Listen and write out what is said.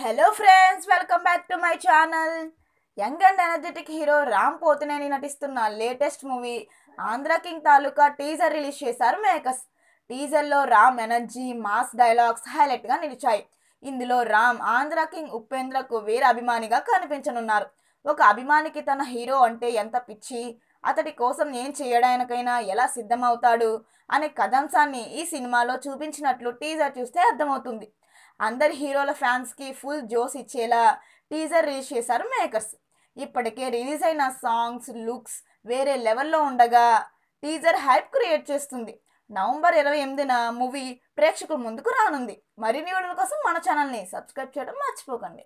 Hello friends, welcome back to my channel. Young and energetic hero Ram Pothineni నటిస్తున్న latest movie Andhra King Taluka teaser release చేశారు makers. టీజర్లో Ram energy, mass dialogues హైలైట్గా నిలిచాయి. ఇందులో Ram Andhra King ఉపేంద్రకు వీర అభిమానిగా కనిపించనున్నారు. ఒక అభిమానికి తన హీరో అంటే ఎంత పిచ్చి, అతడి కోసం ఏం చేయడానికైనా ఎలా సిద్ధమవుతాడు అనే కథాంశాన్ని ఈ సినిమాలో చూపించినట్లు టీజర్ చూస్తే అర్థమవుతుంది. అందరి హీరోల ఫ్యాన్స్కి ఫుల్ జోస్ ఇచ్చేలా టీజర్ రిలీజ్ చేశారు మేకర్స్. ఇప్పటికే రిలీజ్ అయిన సాంగ్స్, లుక్స్ వేరే లెవెల్లో ఉండగా టీజర్ హైప్ క్రియేట్ చేస్తుంది. నవంబర్ 28న మూవీ ప్రేక్షకుల ముందుకు రానుంది. మరిన్ని వీడియోల కోసం మన ఛానల్ని సబ్స్క్రైబ్ చేయడం మర్చిపోకండి.